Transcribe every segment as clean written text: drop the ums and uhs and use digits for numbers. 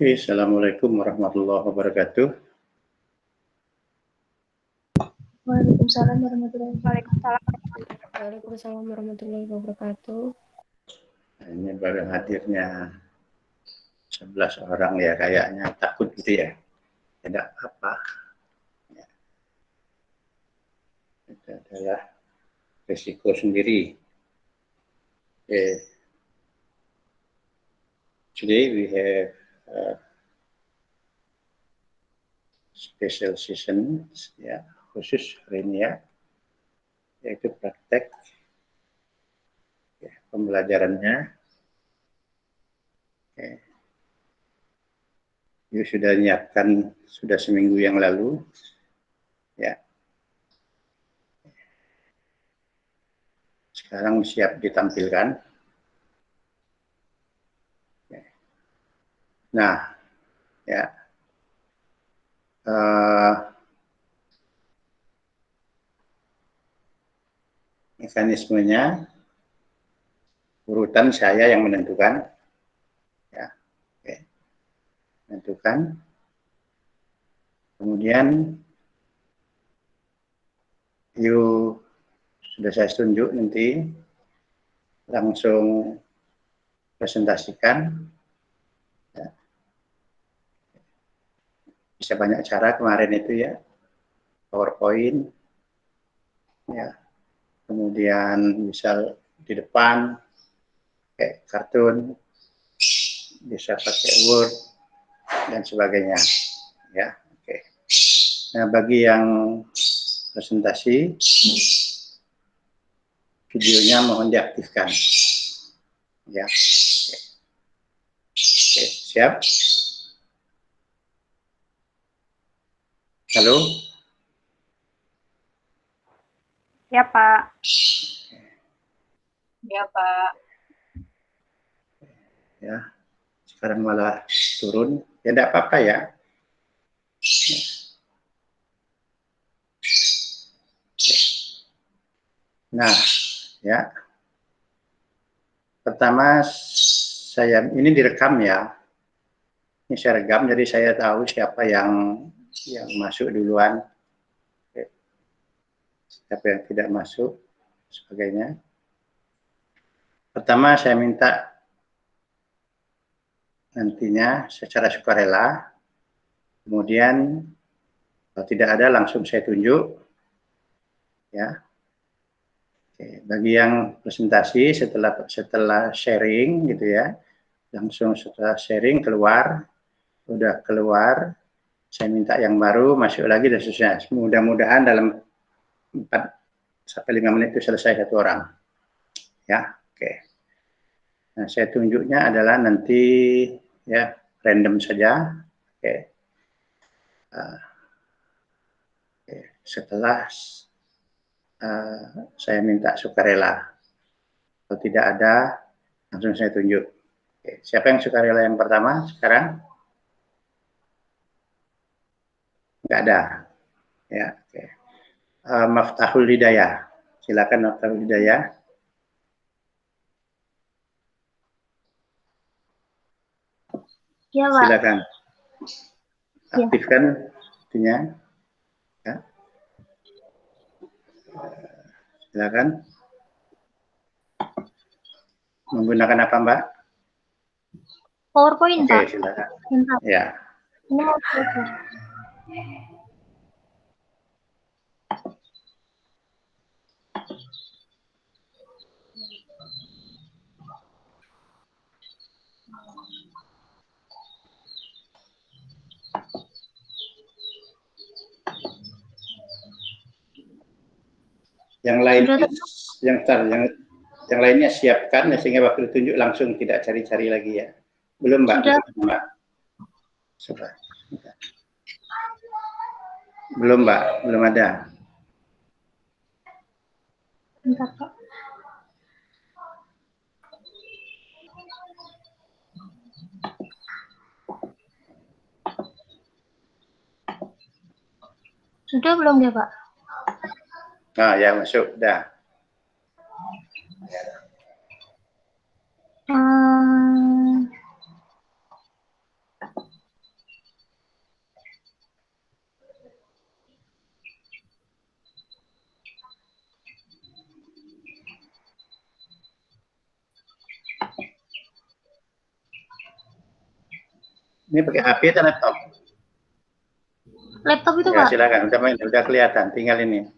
Assalamualaikum warahmatullahi wabarakatuh. Waalaikumsalam warahmatullahi wabarakatuh. Waalaikumsalam warahmatullahi wabarakatuh. Ini baru hadirnya 11 orang ya, kayaknya takut gitu ya. Tidak apa. Ya. Itu adalah risiko sendiri. Okay. Today we have special session ya, khusus hari ini ya, yaitu praktek ya, pembelajarannya. Okay. You sudah menyiapkan sudah seminggu yang lalu ya. Sekarang siap ditampilkan. Okay. Nah, ya. Mekanismenya urutan saya yang menentukan ya, oke. Menentukan, kemudian sudah saya tunjuk, nanti langsung presentasikan ya. Bisa banyak cara kemarin itu ya, PowerPoint ya, kemudian bisa di depan kayak kartun, bisa pakai Word dan sebagainya ya. Oke. Nah, bagi yang presentasi, videonya mohon diaktifkan ya. Oke. Oke, siap. Halo. Ya, Pak. Ya, Pak. Ya, sekarang malah turun. Ya, tidak apa-apa ya. Nah, ya. Pertama, ini direkam ya. Ini saya rekam, jadi saya tahu siapa yang masuk duluan, siapa yang tidak masuk, sebagainya. Pertama, saya minta nantinya secara sukarela, kemudian kalau tidak ada langsung saya tunjuk, ya. Oke, bagi yang presentasi setelah sharing gitu ya, langsung setelah sharing udah keluar, saya minta yang baru masuk lagi dan seterusnya. Mudah-mudahan dalam 4-5 menit itu selesai satu orang. Ya, oke. Nah, saya tunjuknya adalah nanti ya random saja. Oke. Setelah saya minta sukarela. Kalau tidak ada, langsung saya tunjuk. Oke. Siapa yang sukarela yang pertama sekarang? Nggak ada. Ya, oke. Maftahul Hidayah. Silakan Maftahul Hidayah. Ya, Pak. Silakan. Aktifkan itunya. Ya. Silakan. Menggunakan apa, Mbak? PowerPoint, Oke, Pak. silakan. Bentar. Ya. Ini mau selesai. Yang lain, yang lainnya siapkan ya, sehingga waktu ditunjuk langsung tidak cari-cari lagi ya. Belum, Mbak? Sudah. Mbak. Sudah. Belum, Mbak. Belum ada. Bentar, Pak. Sudah belum ya, Pak? Nah, ya masuk. Dah. Ini pakai HP atau laptop? Laptop itu, Ya, Pak. silakan. Udah kelihatan. Tinggal ini.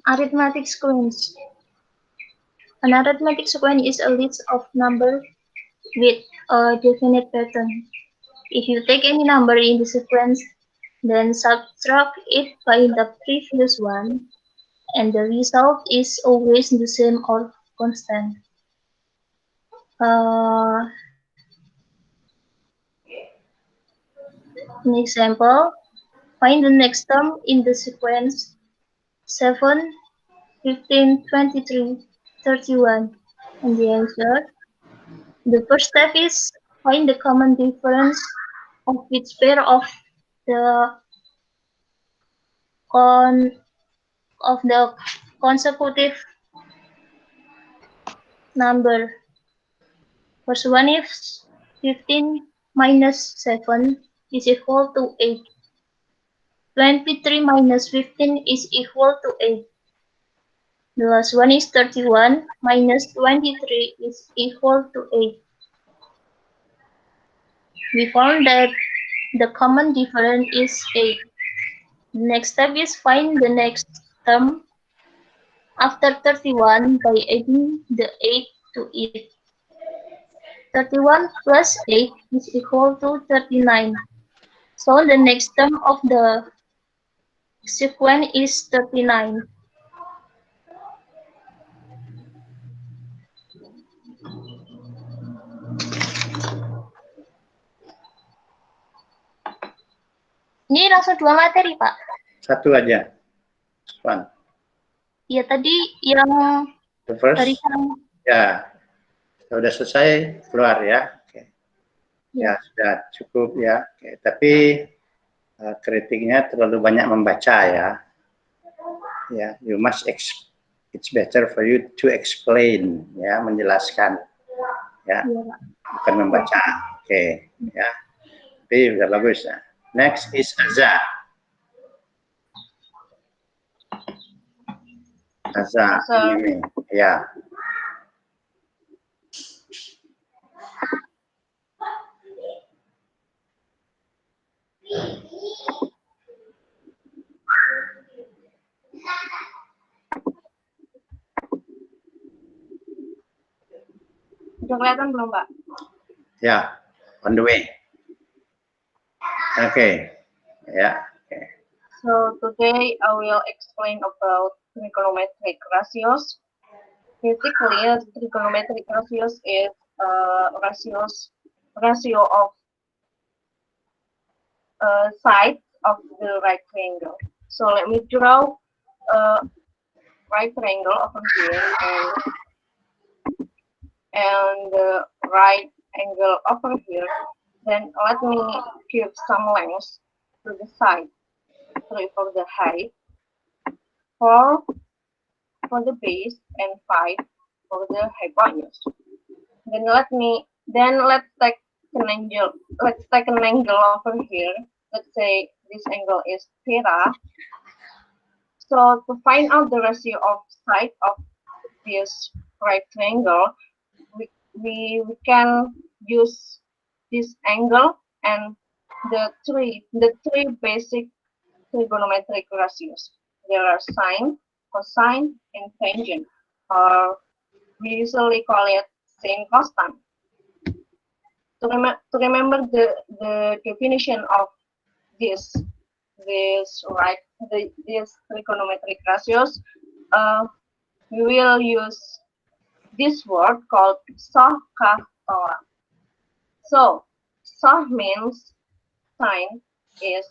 Arithmetic sequence. An arithmetic sequence is a list of numbers with a definite pattern. If you take any number in the sequence, then subtract it by the previous one, and the result is always the same or constant. An example, find the next term in the sequence 7, 15, 23, 31, and the answer. The first step is find the common difference of each pair of the consecutive number. First one is 15 minus 7 is equal to 8. 23 minus 15 is equal to 8. The last one is 31 minus 23 is equal to 8. We found that the common difference is 8. The next step is find the next term after 31 by adding the 8 to it. 31 plus 8 is equal to 39. So the next term of the sequence is 39. Ini langsung 2 materi, Pak. Satu aja. One. Ya, tadi yang The first. dari yang Ya. Sudah selesai, keluar ya. Oke. Ya, sudah cukup ya. Oke. Tapi kritiknya terlalu banyak membaca ya. Ya, you must it's better for you to explain ya, menjelaskan ya. Bukan membaca. Oke, ya. Tapi udah bagus ya. Next is Aza. Aza, ini ya. Udah kelihatan belum, Pak? Ya, on the way. Okay. Yeah. Okay. So today I will explain about trigonometric ratios. Basically, trigonometric ratios is ratio of sides of the right triangle. So let me draw a right triangle over here and the right angle over here. Then let me give some length to the side, 3 for the height, 4 for the base, and 5 for the hypotenuse. Then let's take an angle. Let's take an angle over here. Let's say this angle is theta. So to find out the ratio of side of this right triangle, we can use this angle and the three basic trigonometric ratios. There are sine, cosine, and tangent, or we usually call it sine cosine. To remember the definition of these trigonometric ratios, we will use this word called SOHCAHTOA. So, SOH means sine is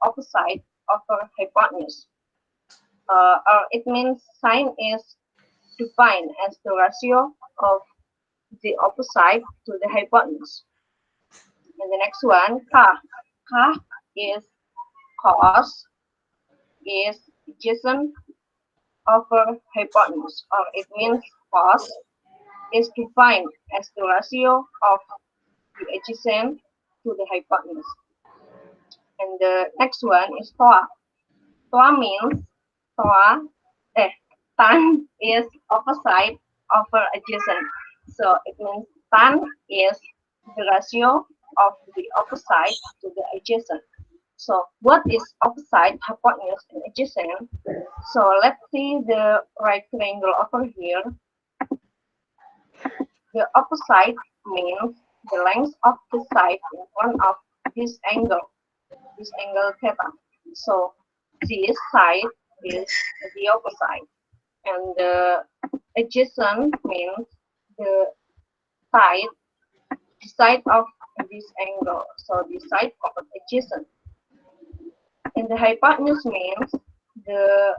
opposite over hypotenuse. Or it means sine is defined as the ratio of the opposite to the hypotenuse. And the next one, K is cos is adjacent over hypotenuse, or it means cos is defined as the ratio of the adjacent to the hypotenuse. And the next one is TOA. TOA means TOA tan is opposite over adjacent. So it means tan is the ratio of the opposite to the adjacent. So what is opposite, hypotenuse, and adjacent? So let's see the right triangle over here. The opposite means the length of the side in front of this angle theta. So this side is the opposite, and the adjacent means the side, of this angle. So the side of adjacent. And the hypotenuse means the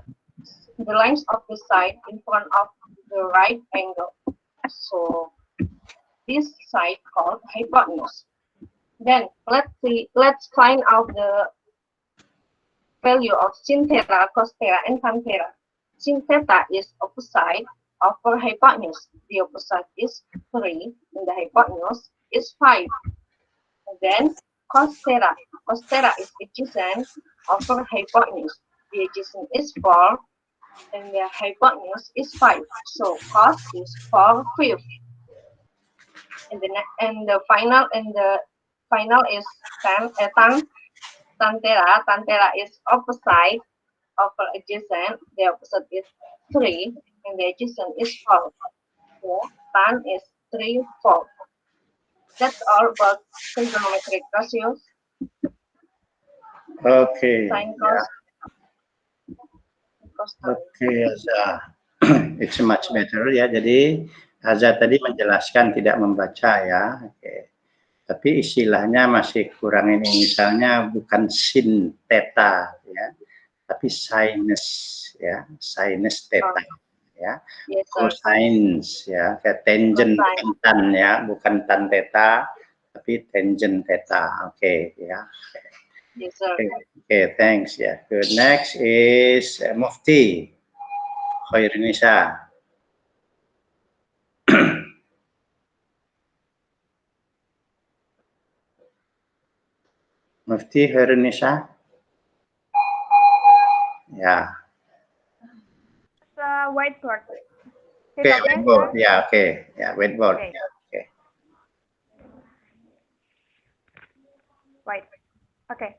length of the side in front of the right angle. So this side called hypotenuse. Then let's find out the value of sin theta, cos theta, and tan theta. Sin theta is opposite over hypotenuse. The opposite is 3 and the hypotenuse is 5. And then cos theta is adjacent over hypotenuse. The adjacent is 4 and the hypotenuse is 5. So cos is 4/5. And the final is tan theta. Tan theta is opposite over adjacent. The opposite is 3 and the adjacent is 4. So tan is 3/4. That's all about trigonometric ratios. Okay. Sine, Ya. cos, tan. Oke, Aza. It's much better ya. Jadi Aza tadi menjelaskan tidak membaca ya. Oke. Tapi istilahnya masih kurang ini. Misalnya bukan sin theta ya, tapi sinus ya, sinus theta ya. Yes, sir. Cosines ya, kayak tangent Cosine. tan ya, bukan tan theta tapi tangent theta. Oke ya. Yes, sir. Okay, thanks. Yeah, good. Next is Mufti Khairunisa. Mufti Khairunisa. Ya. Whiteboard. Okay, whiteboard. Ya, okay. Ya, whiteboard. Okay. Ya, okay. White. Okay.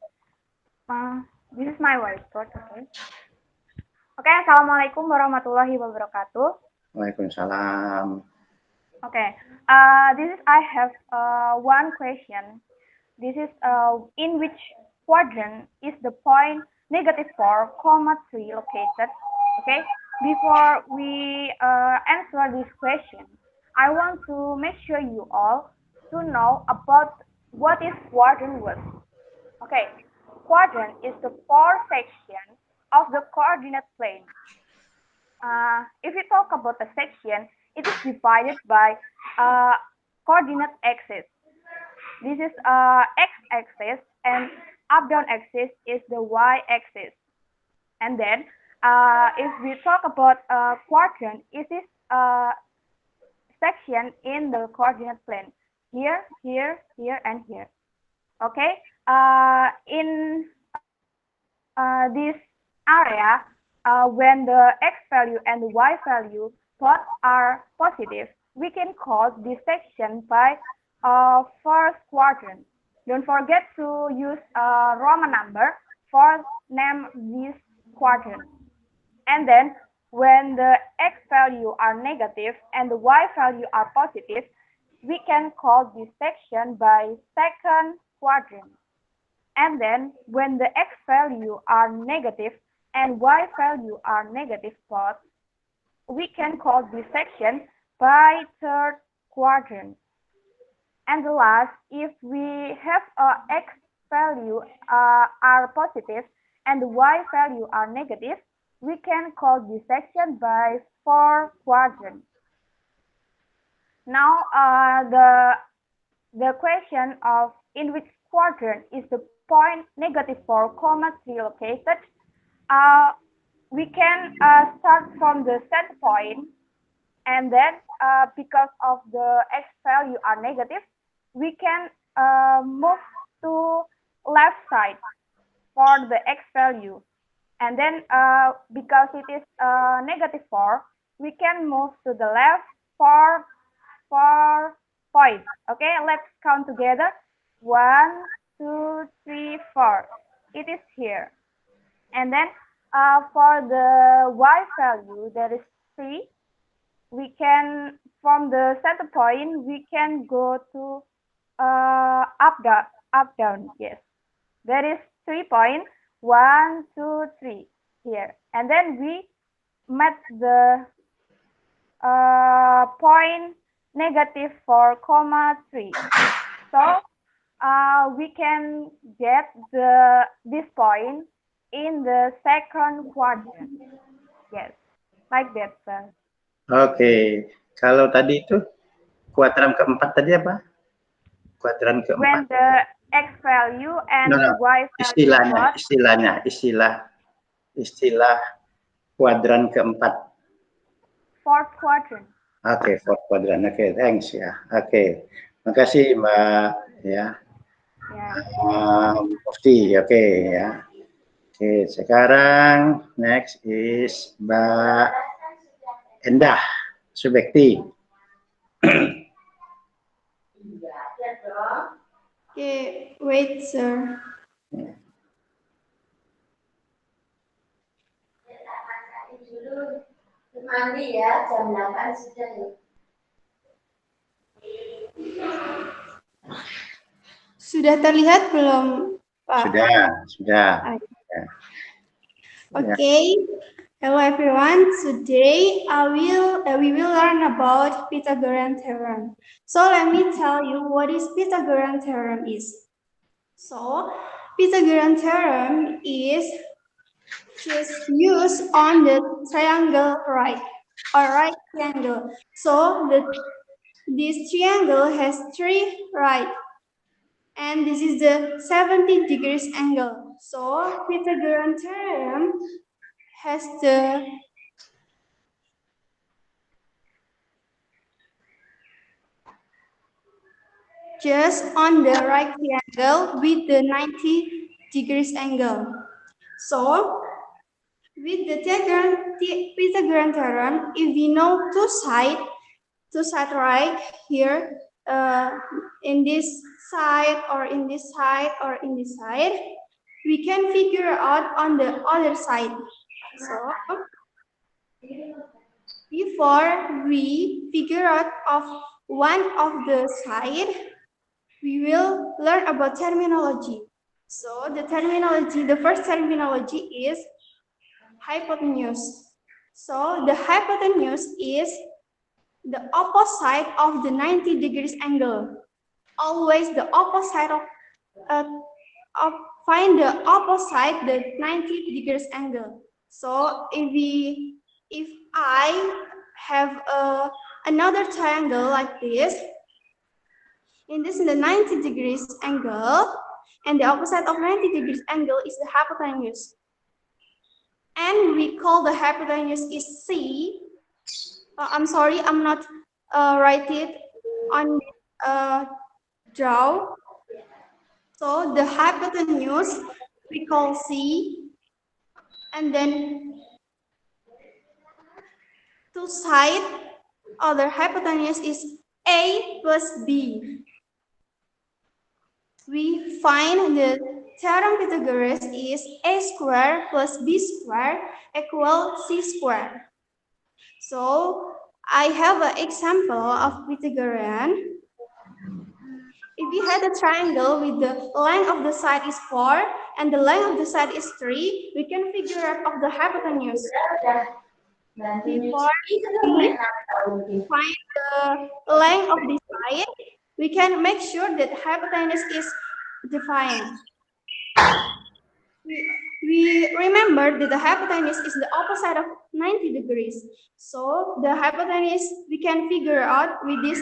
This is my whiteboard. Okay. Okay. Assalamualaikum warahmatullahi wabarakatuh. Waalaikumsalam. Okay. I have one question. This is in which quadrant is the point -4,3 located? Okay. Before we answer this question, I want to make sure you all to know about what is quadrant was. Okay. Quadrant is the 4 sections of the coordinate plane. If we talk about a section, it is divided by coordinate axis. This is x-axis, and up-down axis is the y-axis. And then, if we talk about quadrant, it is section in the coordinate plane. Here, here, here, and here. Okay. In this area, when the x value and the y value both are positive, we can call this section by first quadrant. Don't forget to use a Roman number for name this quadrant. And then when the x value are negative and the y value are positive, we can call this section by second quadrant. And then when the x value are negative and y value are negative both, we can call this section by third quadrant. And the last, if we have x value are positive and the y value are negative, we can call this section by fourth quadrant. Now, the question of in which quadrant is the point -4,3 located? We can start from the set point, and then because of the x value are negative, we can move to left side for the x value. And then because it is negative 4, we can move to the left 4 points. Okay, let's count together. 1, 2, 3, 4. It is here. And then for the y value, that is 3. We can, from the center point, we can go to up down. Yes, that is 3 points. 1, 2, 3 here, and then we met the point negative 4,3. So we can get this point in the second quadrant. Yes, like that, sir. Oke, kalau tadi itu kuadran keempat tadi apa? Kuadran keempat. When the x value and y value. Istilah kuadran keempat. Fourth quadrant. Oke, fourth quadrant. Oke, thanks ya. Oke, makasih Mbak ya. Mufti, oke ya. Oke, sekarang next is Mbak Endah Subekti. Okay, wait, sir. Mandi ya, jam 8 sudah ya. Sudah terlihat belum, Pak? Sudah. Okay. Hello everyone. Today we will learn about Pythagorean theorem. So let me tell you what is Pythagorean theorem is. So Pythagorean theorem is just used on the triangle right triangle. So this triangle has 3 right, and this is the 70 degrees angle. So Pythagorean theorem has the just on the right triangle with the 90 degrees angle. So with the Pythagorean theorem, if we know two sides right here, in this side or in this side or in this side, we can figure out on the other side. So before we figure out of one of the side, we will learn about terminology. So the first terminology is hypotenuse. So the hypotenuse is the opposite of the 90 degrees angle. Always the opposite of find the opposite the 90 degrees angle. So if I have another triangle like this, in the 90 degrees angle, and the opposite of 90 degrees angle is the hypotenuse. And we call the hypotenuse is C. I'm sorry, I'm not write it on draw. So the hypotenuse we call C, and then two side of the hypotenuse is A plus B. We find the theorem Pythagoras is A square plus B square equal C square. So I have an example of Pythagorean. If we had a triangle with the length of the side is 4 and the length of the side is 3, we can figure out of the hypotenuse. Before we find the length of the side, we can make sure that hypotenuse is defined. We remember that the hypotenuse is the opposite of 90 degrees. So the hypotenuse we can figure out with this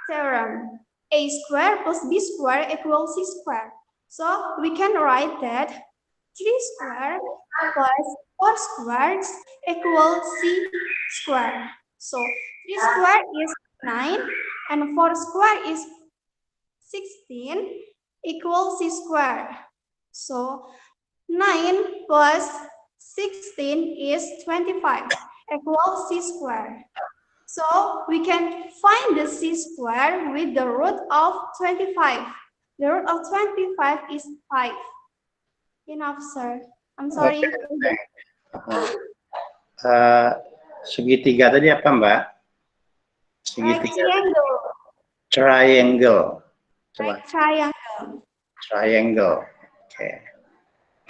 theorem. A square plus B square equals C square. So we can write that 3 square plus 4 squares equals C square. So 3 square is 9 and 4 square is 16 equals C square. So 9 plus 16 is 25 equals c squared. So we can find the c squared with the root of 25. The root of 25 is 5. Enough, sir. I'm sorry. Segitiga tadi apa, Mbak? Segitiga. Triangle. Triangle. Coba. Triangle. Triangle. Oke.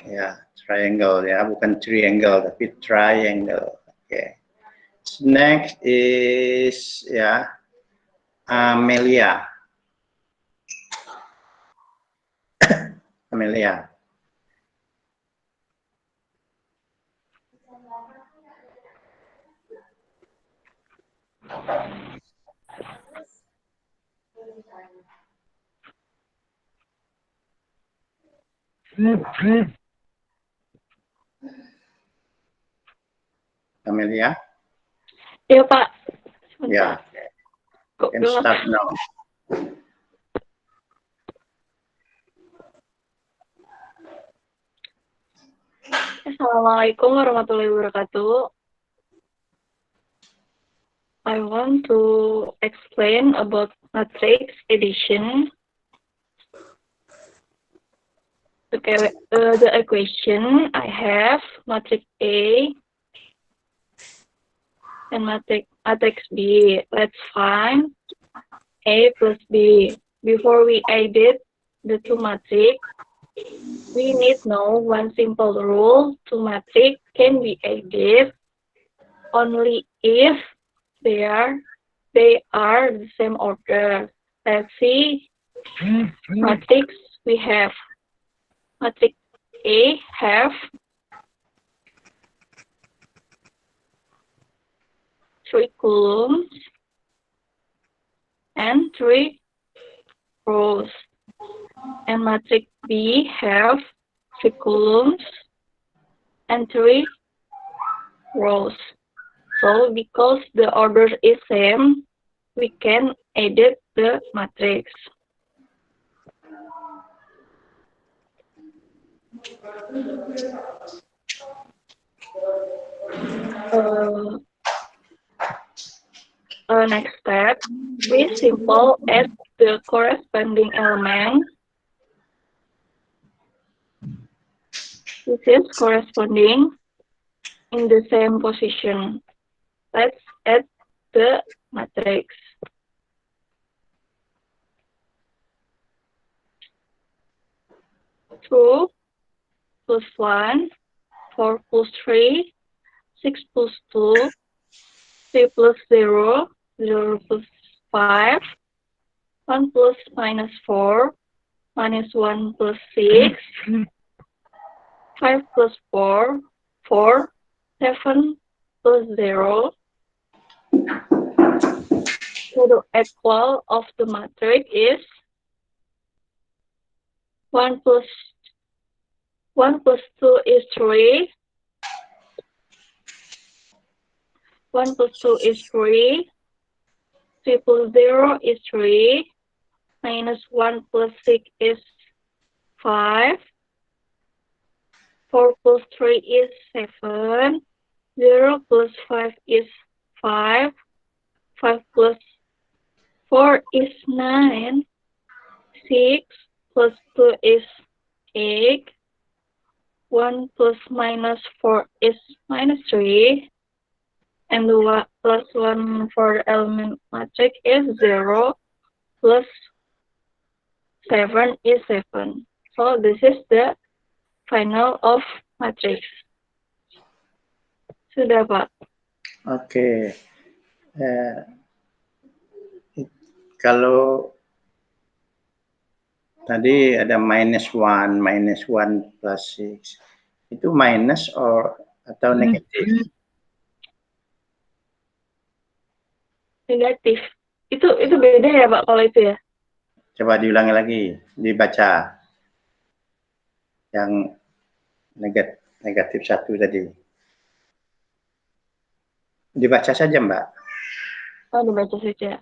Ya, triangle ya, bukan triangle tapi triangle. Oke. Next is ya Amelia. Amelia. Amelia? Iya, Pak. Ya. Can start now. Assalamualaikum warahmatullahi wabarakatuh. I want to explain about matrix addition. Okay, the equation I have matrix A and matrix B. Let's find A plus B. Before we edit the two matrix, we need know one simple rule. Two matrix can be added only if they are the same order. Let's see matrix we have. Matrix A have 3 columns and 3 rows. And matrix B have 3 columns and 3 rows. So because the order is same, we can edit the matrix. Next step, we simple add the corresponding element. This is corresponding in the same position. Let's add the matrix. Two plus 1, 4 plus 3, 6 plus 2, 3 plus 0, 0 plus 5, 1 plus minus 4, minus 1 plus 6, 5 plus 4, 4, 7 plus 0. So the equal of the matrix is 1 plus 2 is 3. 1 plus 2 is 3. 3 plus 0 is 3. Minus 1 plus 6 is 5. 4 plus 3 is 7. 0 plus 5 is 5. 5 plus 4 is 9. 6 plus 2 is 8. 1 plus minus 4 is minus 3. And the plus 1 for the element matrix is 0. Plus 7 is 7. So this is the final of matrix. Sudah, Pak. Oke. Kalau tadi ada minus 1 plus 6, itu minus atau negatif? Negatif. Itu beda ya, Pak, kalau itu ya? Coba diulangi lagi, dibaca. Yang negatif 1 tadi. Dibaca saja, Mbak. Oh, dibaca saja.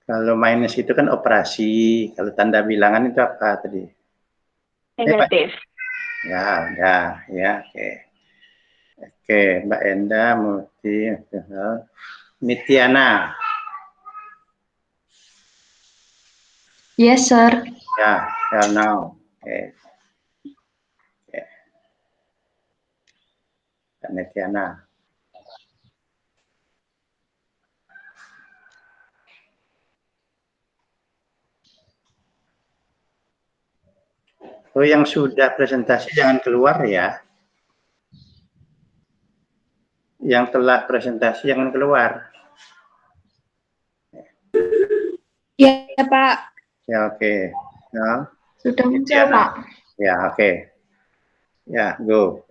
Kalau minus itu kan operasi. Kalau tanda bilangan itu apa tadi? Negatif. Ya, oke. Oke, Mbak Enda, Muti, Nitiana. Yes, sir. Ya, now. Oke. Nitiana. Oh, yang sudah presentasi jangan keluar ya. Yang telah presentasi jangan keluar. Ya, Pak. Ya, oke. Nah, Sudah muncul, Pak. ya, oke. Ya, go.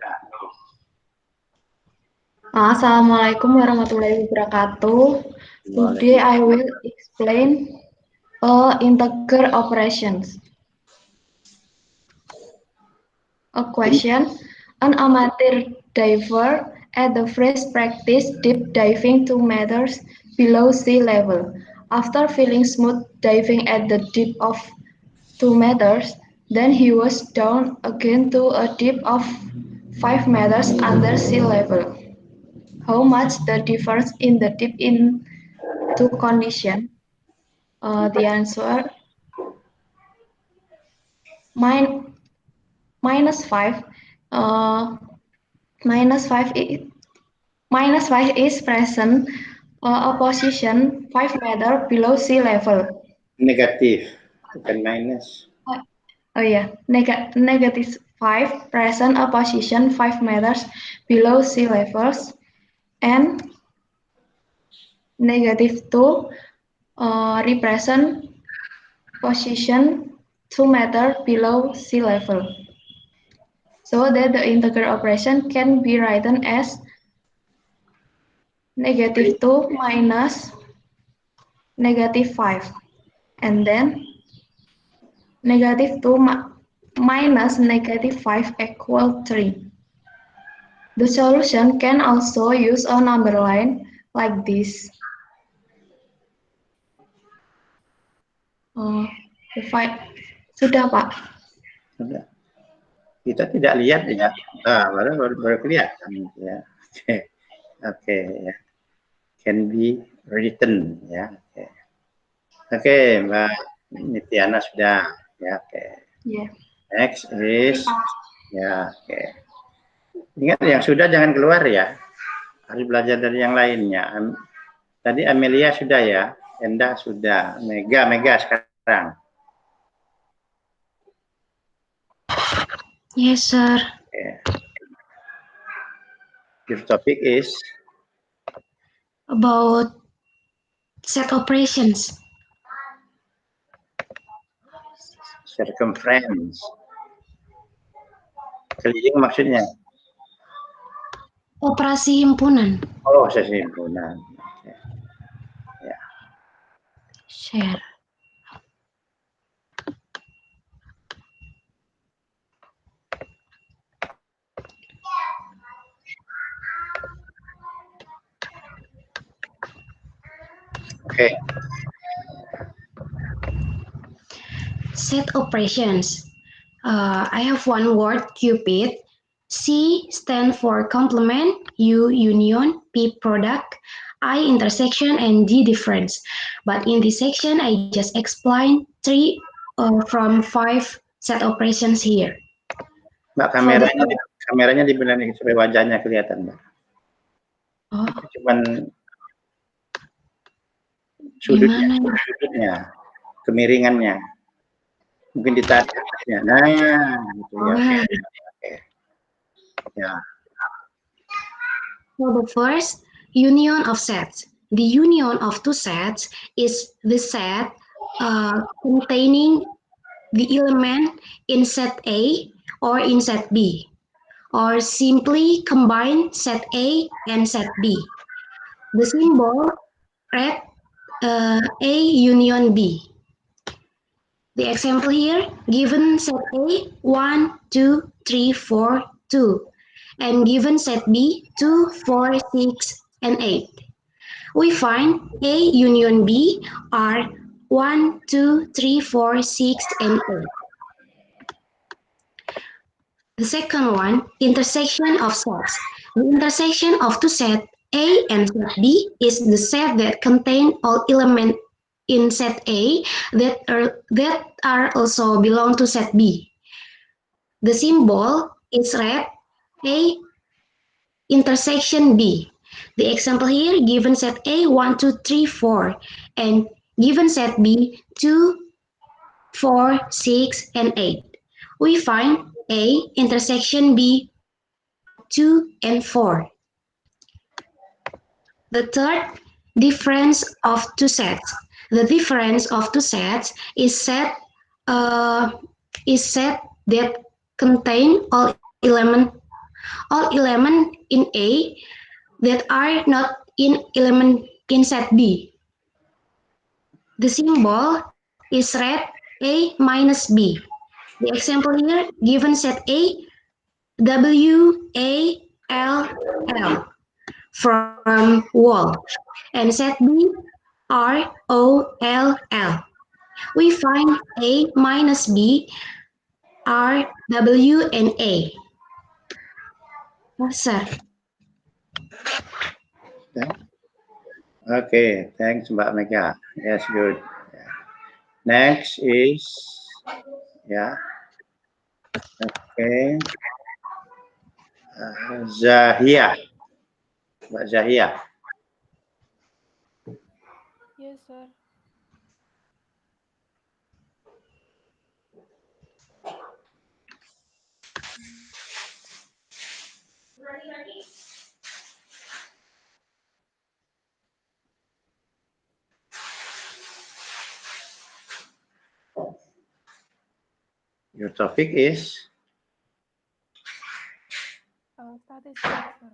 Assalamualaikum warahmatullahi wabarakatuh. Today I will explain integer operations. A question: an amateur diver at the first practice deep diving 2 meters below sea level. After feeling smooth diving at the depth of 2 meters, then he was down again to a depth of 5 meters under sea level. How much the difference in the depth in two conditions? The answer minus 5. Minus 5 is present a position 5 meter below sea level. Negatif, bukan minus. Oh yeah, negative 5 present a position 5 meters below sea levels, and negative 2 represent position 2 meter below sea level. So that the integer operation can be written as negative 2 minus negative 5, and then negative 2 minus negative 5 equal 3. The solution can also use a number line like this. Sudah, Pak. Sudah. Kita tidak lihat ya. Baru kelihatan ya. Oke, ya. Can be written ya. Oke, Mbak Nitiana sudah ya. Oke. Yeah. Next is ya. Oke. Ingat yang sudah jangan keluar ya. Harus belajar dari yang lainnya. Tadi Amelia sudah ya. Enda sudah. Mega sekarang. Yes, sir. Okay. Your topic is about set operations. Circumference. Keliling maksudnya? Operasi himpunan. Oh, operasi himpunan. Okay. Ya. Share. Okay. Set operations. I have one word, Cupid. C stand for complement, U union, P product, I intersection, and D difference. But in this section, I just explain 3 from 5 set operations here. Mbak, kameranya dibenerin supaya wajahnya kelihatan, Mbak. Oh. Cuman sudutnya, kemiringannya, mungkin ditarik. Nah, gitu ya. Okay. Yeah. So the first, union of sets. The union of two sets is the set containing the element in set A or in set B, or simply combine set A and set B. The symbol read A union B. The example here, given set A 1, 2, 3, 4, 2, and given set B 2, 4, 6, and 8. We find A union B are 1, 2, 3, 4, 6, and 8. The second one, intersection of sets. The intersection of two sets A and set B is the set that contain all elements in set A that are also belong to set B. The symbol is red A intersection B. The example here, given set A 1, 2, 3, 4, and given set B 2, 4, 6, and 8. We find A intersection B 1, 2, and 4. The third, difference of two sets. The difference of two sets is set that contain all element in A that are not in element in set B. The symbol is red A minus B. The example here, given set A, W, A, L, L from wall, and set B, R, O, L, L. We find A minus B, R, W, and A. Yes, sir. Okay, thanks Mbak Mega. Yes, good. Next is, okay, Zahia. Mbak Zahia. Yes, sir. Your topic is? Statistics, sir.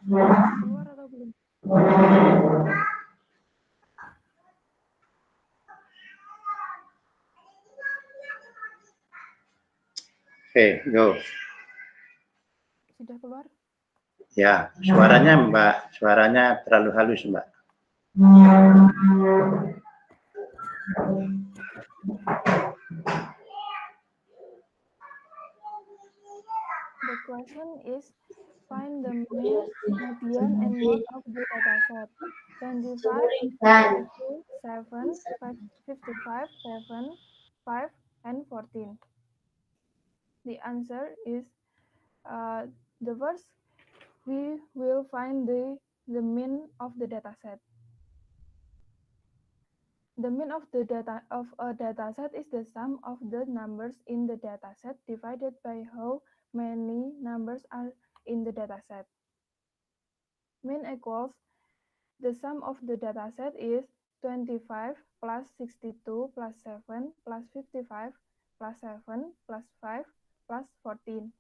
Keluar atau belum? Okay, go. Sudah keluar? Ya, suaranya Mbak, suaranya terlalu halus Mbak. The question is, find the mean, median, and mode of the dataset. 25, 32, 7, 55, 7, 5, and 14. The answer is the first, we will find the mean of the dataset. The mean of the data of a dataset is the sum of the numbers in the dataset divided by how many numbers are in the dataset. Mean equals the sum of the dataset is 25 plus 62 plus 7 plus 55 plus 7 plus 5 plus 14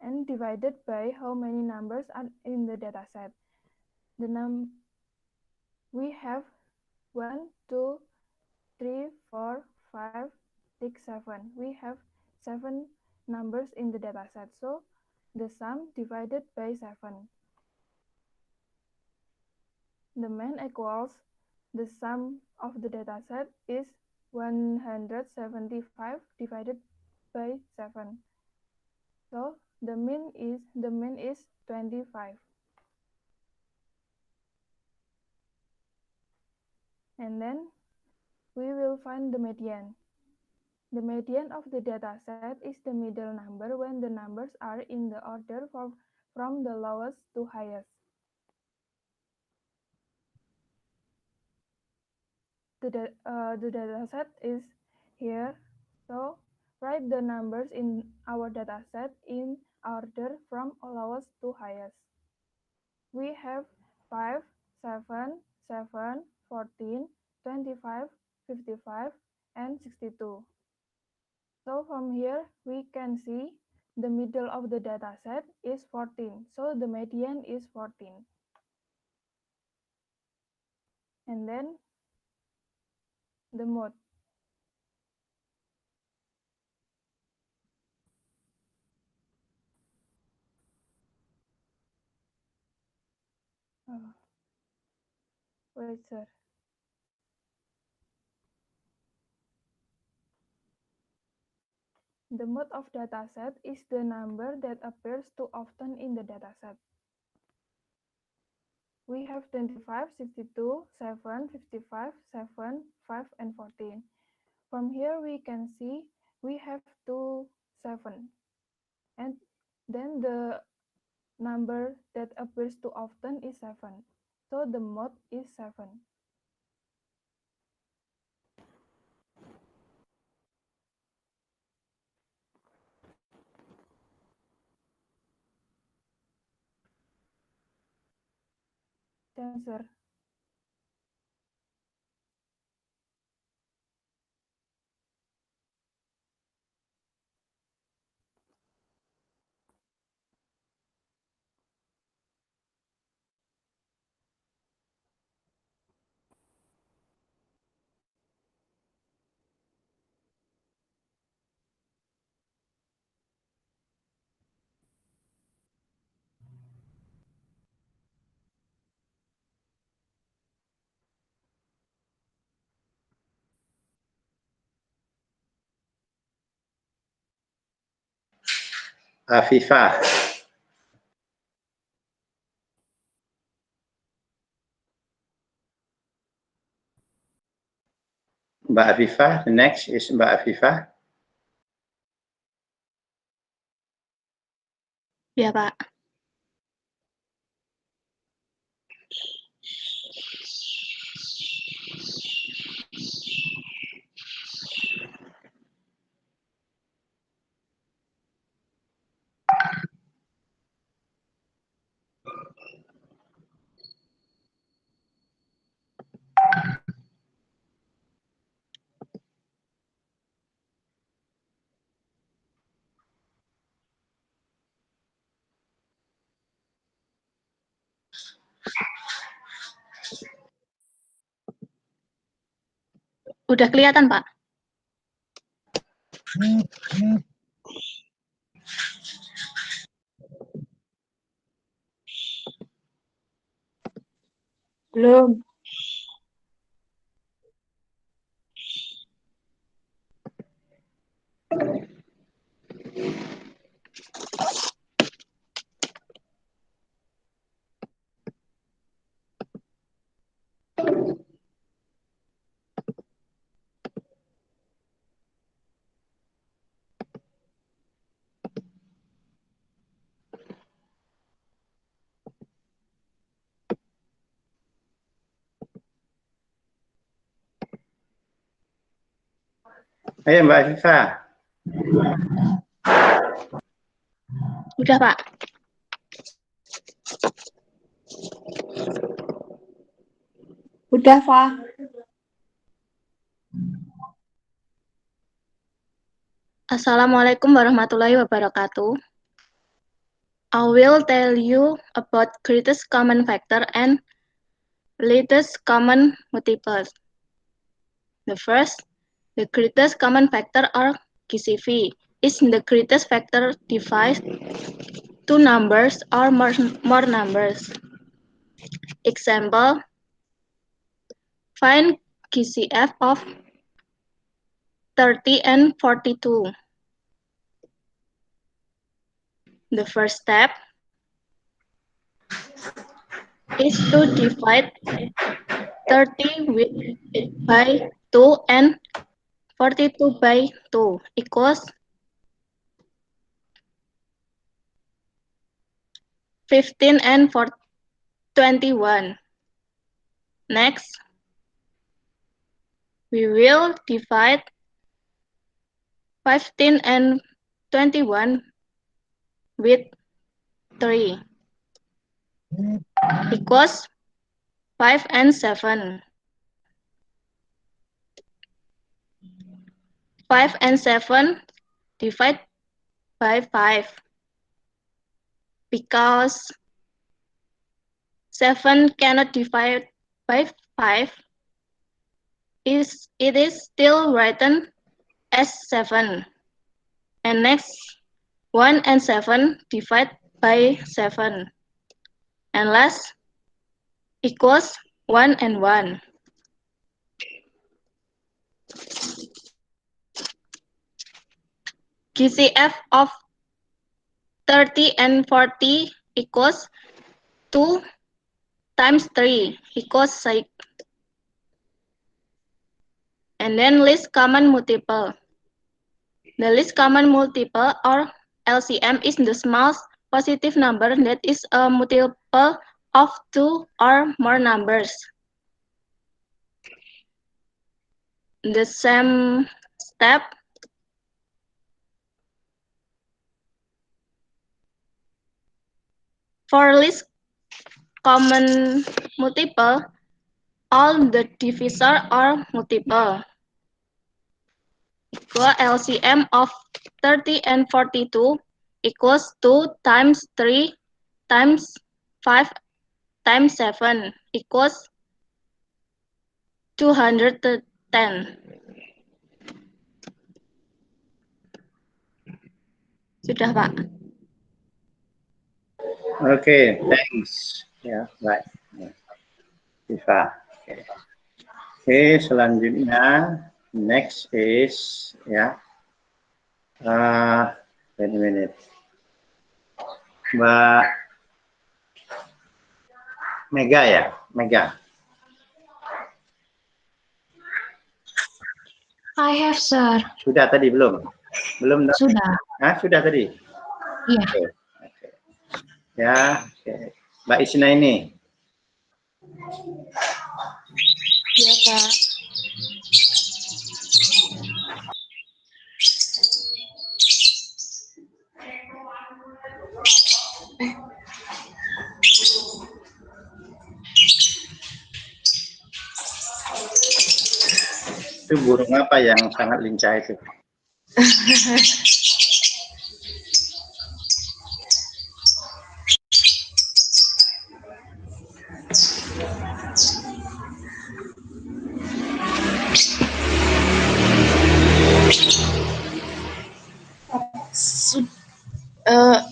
and divided by how many numbers are in the dataset. We have 1, 2, 3, 4, 5, 6, 7. We have 7 numbers in the dataset, so the sum divided by 7. The mean equals the sum of the dataset is 175 divided by 7. So the mean is 25. And then we will find the median. The median of the dataset is the middle number when the numbers are in the order from the lowest to highest. The dataset is here, so write the numbers in our dataset in order from lowest to highest. We have 5, 7, 7, 14, 25, 55, and 62. So from here, we can see the middle of the dataset is 14. So the median is 14. And then the mode. Wait, sir. The mode of dataset is the number that appears too often in the dataset. We have 25, 62, 7, 55, 7, 5, and 14. From here we can see we have 2, 7. And then the number that appears too often is 7. So the mode is 7. Answer. Afifah. Mbak Afifah, the next is Mbak Afifah. Ya, Pak. Udah kelihatan, Pak? Belum. Ayo Mbak Afifah. Udah, Pak. Udah, Pak. Assalamualaikum warahmatullahi wabarakatuh. I will tell you about greatest common factor and least common multiples. The first, the greatest common factor or GCV is the greatest factor divides two numbers or more numbers. Example, find GCF of 30 and 42. The first step is to divide 30 by 2 and 42 by 2 equals 15 and 21. Next, we will divide 15 and 21 with 3 equals 5 and 7. 5 and 7 divide by 5 because 7 cannot divide by 5. It is still written as 7. And next, 1 and 7 divide by 7. And last equals 1 and 1. GCF of 30 and 40 equals 2 times 3 equals 6. And then least common multiple. The least common multiple or LCM is the smallest positive number that is a multiple of 2 or more numbers. The same step. For least common multiple, all the divisor are multiple. Equal LCM of 30 and 42 equals 2 times 3 times 5 times 7 equals 210. Sudah, Pak. Okay, thanks. Ya, baik. Viva. Okay, selanjutnya next is ya. Wait a minute. Mbak Mega ya, Mega. I have, sir. Sudah tadi belum? Belum. Sudah. Sudah tadi. Iya. Okay. Ya, okay. Mbak Isna ini. Iya, Pak. Itu burung apa yang sangat lincah itu?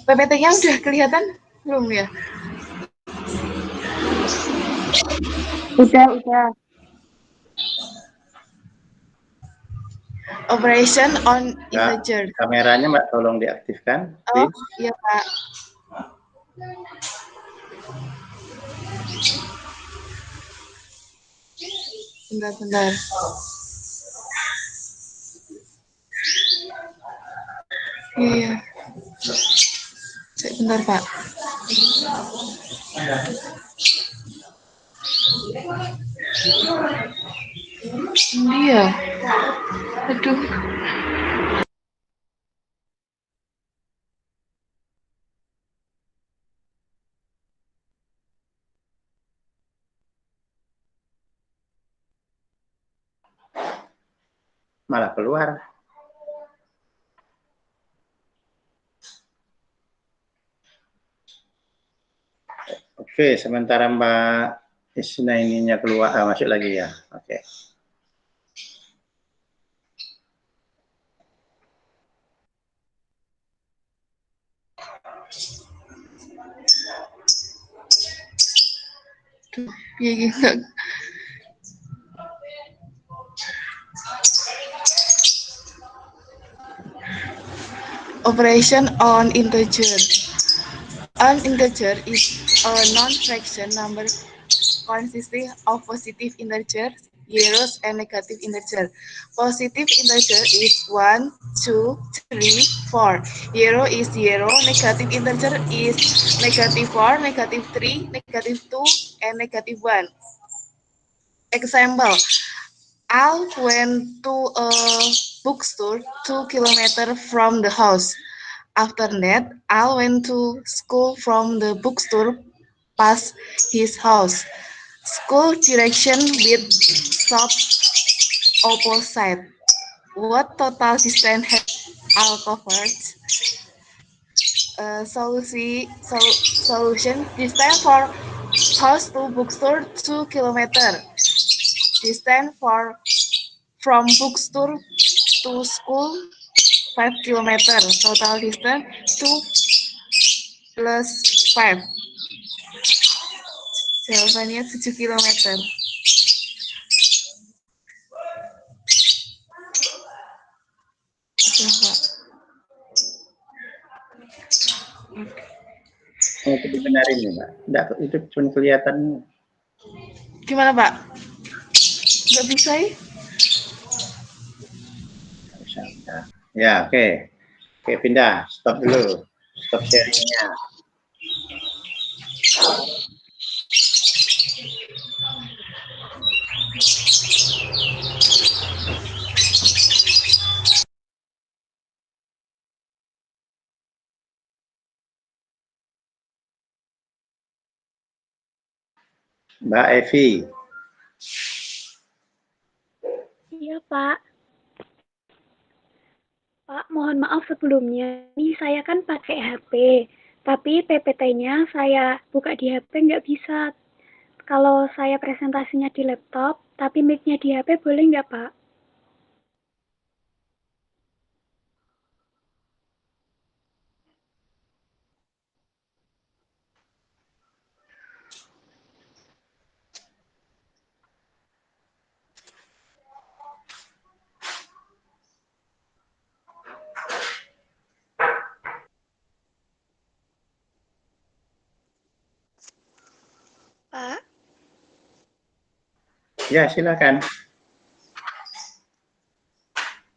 PPT-nya udah kelihatan belum ya? Udah. Operation on integer. Kameranya Mbak tolong diaktifkan. Oh, iya Pak. Bentar. Iya. Bentar Pak. Iya. Aduh. Malah keluar. Oke, sementara Mbak Isna ininya keluar, masuk lagi ya. Oke. Operation on integer. An integer is a non-fraction number consisting of positive integers, zeros, and negative integer. Positive integer is 1, 2, 3, 4. Zero is 0. Negative integer is negative 4, negative 3, negative 2, and negative 1. Example, Al went to a bookstore 2 kilometers from the house. After that, Al went to school from the bookstore past his house. School direction with stop opposite. What total distance has Al covered? Solution. Distance for house to bookstore 2 kilometers. Distance from bookstore to school 5 kilometers. Total distance 2 plus 5. Jawabannya 7 kilometer. Itu dibenarin nih, Pak. Enggak, itu cuma kelihatan. Gimana, Pak? Nggak bisa ya? Ya, oke. Oke, pindah. Stop dulu. Stop sharingnya. Mbak Evi. Iya, Pak. Pak, mohon maaf sebelumnya. Ini saya kan pakai HP, tapi PPT-nya saya buka di HP nggak bisa. Kalau saya presentasinya di laptop, tapi mic-nya di HP boleh nggak, Pak? Pak? Ya, silakan.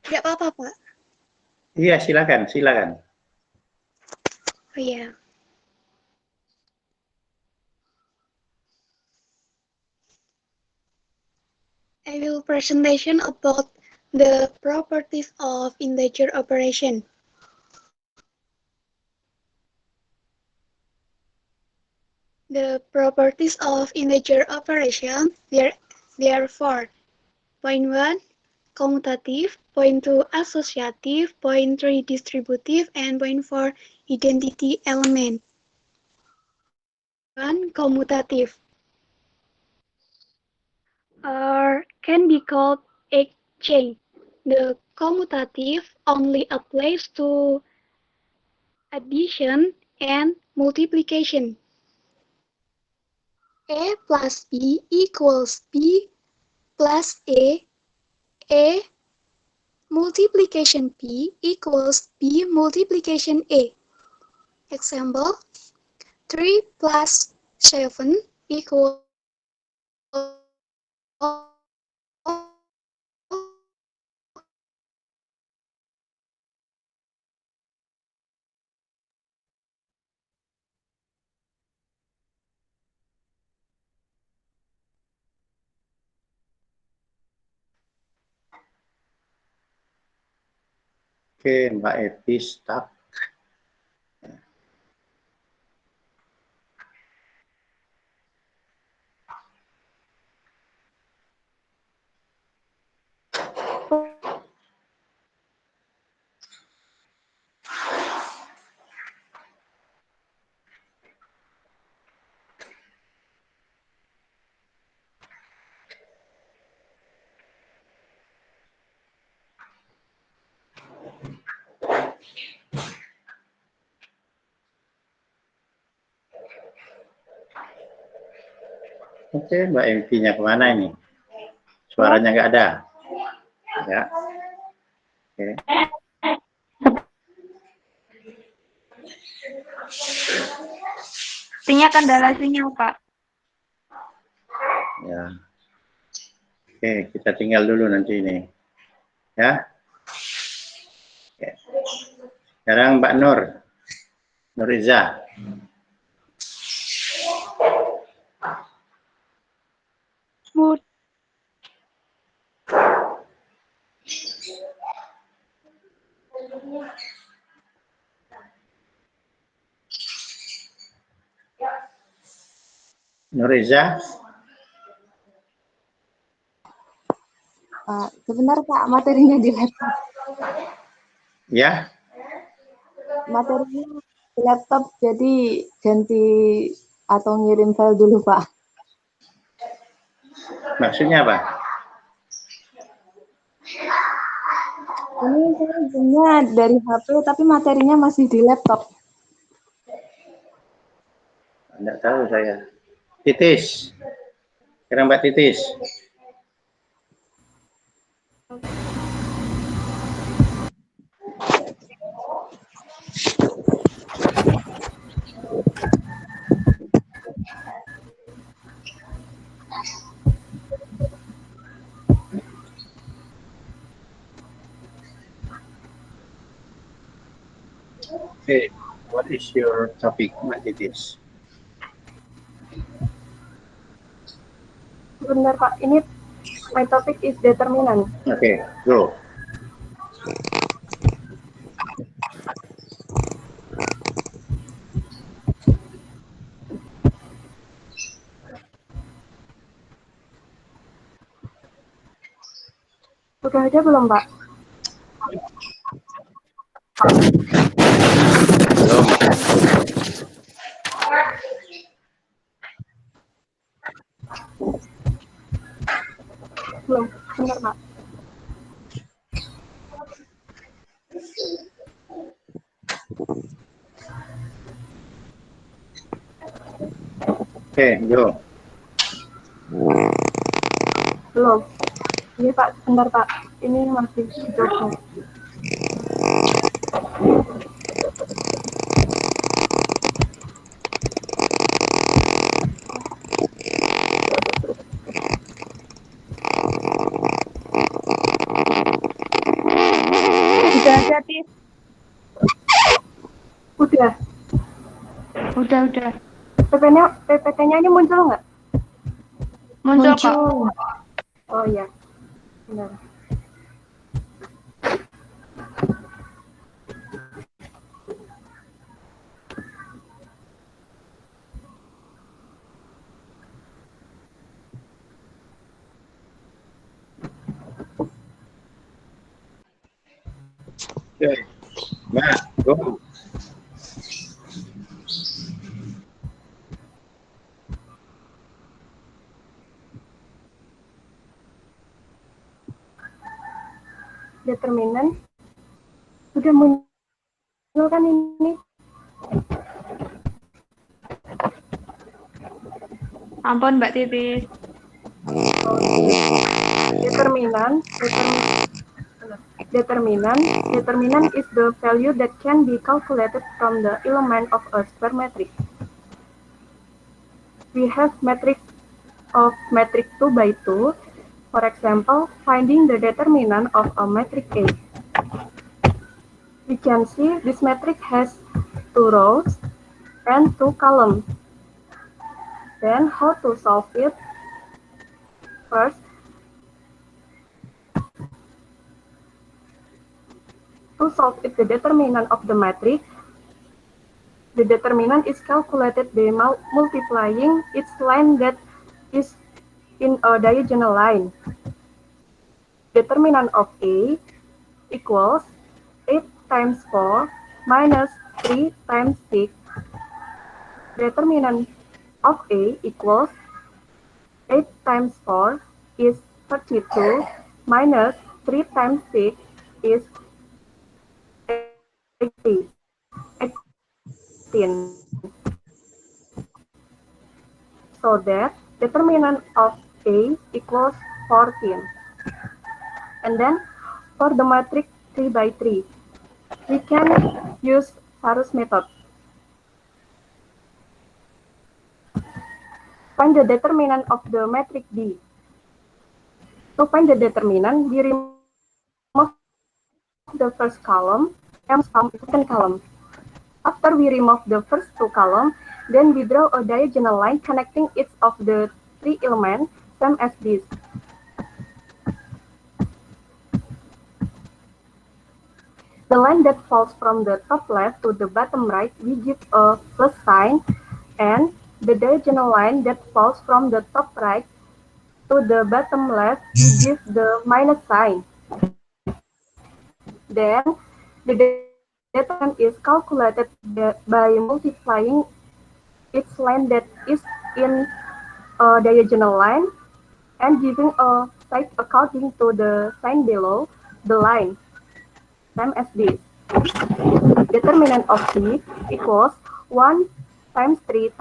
Tidak apa-apa, Pak. Iya, silakan, silakan. Oh iya. I will presentation about the properties of integer operation. The properties of integer operation, there are four. Point 1, commutative. Point 2, associative. Point 3, distributive. And point 4, identity element. 1, commutative. Can be called exchange. The commutative only applies to addition and multiplication. A plus B equals B plus A multiplication B equals B multiplication A. Example, 3 plus 7 equals Oke, Mbak Evi, stop. Oke, Mbak Evi-nya kemana ini? Suaranya nggak ada. Ya. Oke. Artinya kendala sinyal, Pak. Ya. Oke, kita tinggal dulu nanti ini. Ya. Oke. Sekarang Mbak Nur. Nuriza. Smooth. Nuriza. Sebentar Pak, materinya di laptop. Ya. Materinya di laptop, jadi ganti atau ngirim file dulu Pak. Maksudnya apa? Ini saya zoomnya dari HP, tapi materinya masih di laptop. Tidak tahu saya. Titis. Sekarang Mbak Titis. Okay, what is your topic, Mbak Titis? Sebentar Pak, ini my topic is determinant. Okay, go. Udah aja belum Pak? Belum. Belum, benar Pak. Okay, go. Belum. Ini Pak, sebentar Pak. Ini masih jawabnya. Udah aja, Tis. Udah. Udah. PPT-nya ini muncul nggak? Muncul, Pak. Oh iya. Benar. Okay, Mbak, go. Determinan sudah muncul kan ini? Ampun, Mbak Titis. Determinant is the value that can be calculated from the element of a square matrix. We have matrix of matrix 2 by 2. For example, finding the determinant of a matrix A. We can see this matrix has 2 rows and 2 columns. Then how to solve it? First, to solve it the determinant of the matrix, the determinant is calculated by multiplying its line that is in a diagonal line. Determinant of A equals 8 times 4 minus 3 times 6. Determinant of A equals 8 times 4 is 32 minus 3 times 6 is 18. So that determinant of A equals 14. And then for the matrix 3 by 3, we can use Farus method. Find the determinant of the matrix B. To find the determinant, we remove the first column and the second column. After we remove the first 2 columns, then we draw a diagonal line connecting each of the 3 elements, same as this. The line that falls from the top left to the bottom right, we give a plus sign, and the diagonal line that falls from the top right to the bottom left, we give the minus sign. Then the determinant is calculated by multiplying its line that is in a diagonal line and giving a type according to the sign below the line, same as this. Determinant of C equals 1 times 3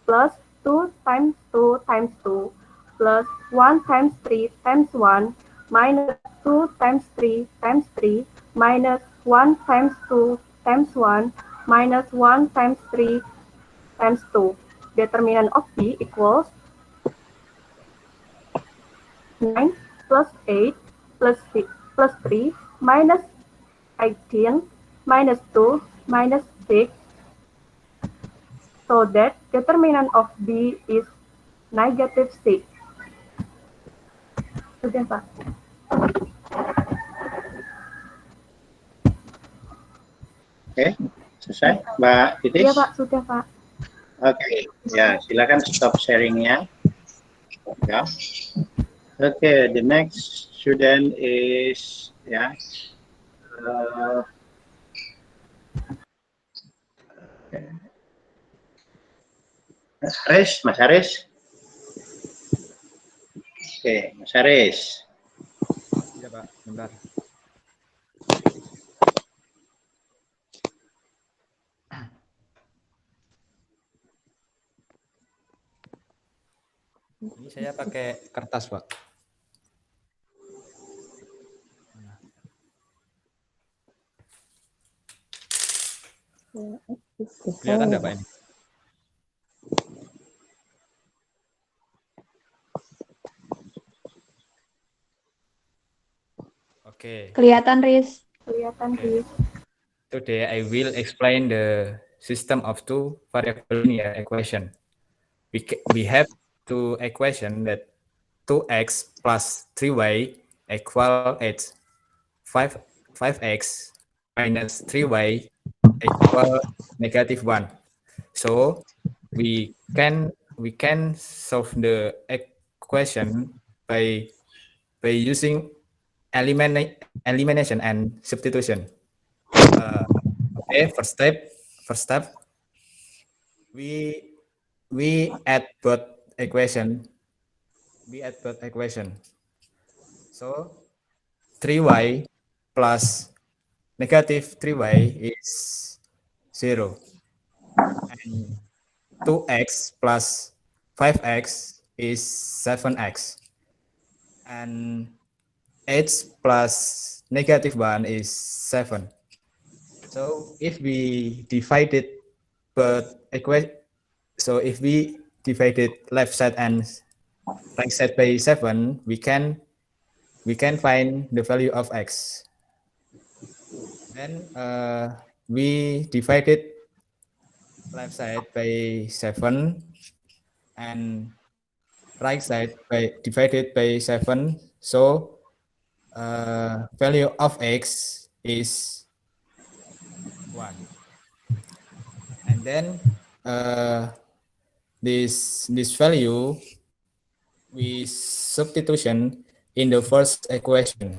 plus 2 times 2 times 2 plus 1 times 3 times 1 minus 2 times 3 times 3 minus 1 times 2 times 1 minus 1 times 3 times 2. Determinant of B equals 9 plus 8 plus 6 plus 3 minus 18 minus 2 minus 6. So that determinant of B is negative 6. Sudah, Pak. Oke, selesai, Mbak Titis? Iya, Pak, sudah, Pak. Oke, ya silakan stop sharingnya. Ya. Oke, the next student is ya. Haris, Mas Haris. Oke, Mas Haris. Iya, Pak, bentar. Ini saya pakai kertas, Pak. Kelihatan enggak, Pak, ini? Okay. Kelihatan, Riz. Kelihatan, Riz. Today I will explain the system of two variable linear equation. We have two equation that 2x plus 3y equal 8. 5x minus 3y equal negative 1. So we can solve the equation by using elimination and substitution. Okay, first step, we add both equation. So 3y plus negative 3y is 0, and 2x plus 5x is 7x, and 8 plus negative 1 is 7. So if we divided both equation, so if we divided left side and right side by 7, we can find the value of x. Then we divided left side by 7 and right side divided by 7. So value of x is 1. And then this value we substitution in the first equation.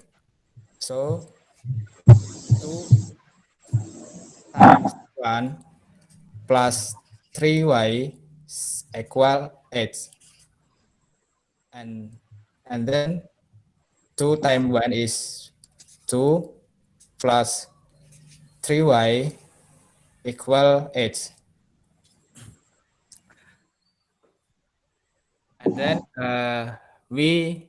So 2 times 1 plus 3y equal 8. And then 2 times 1 is 2 plus 3y equal 8. And then we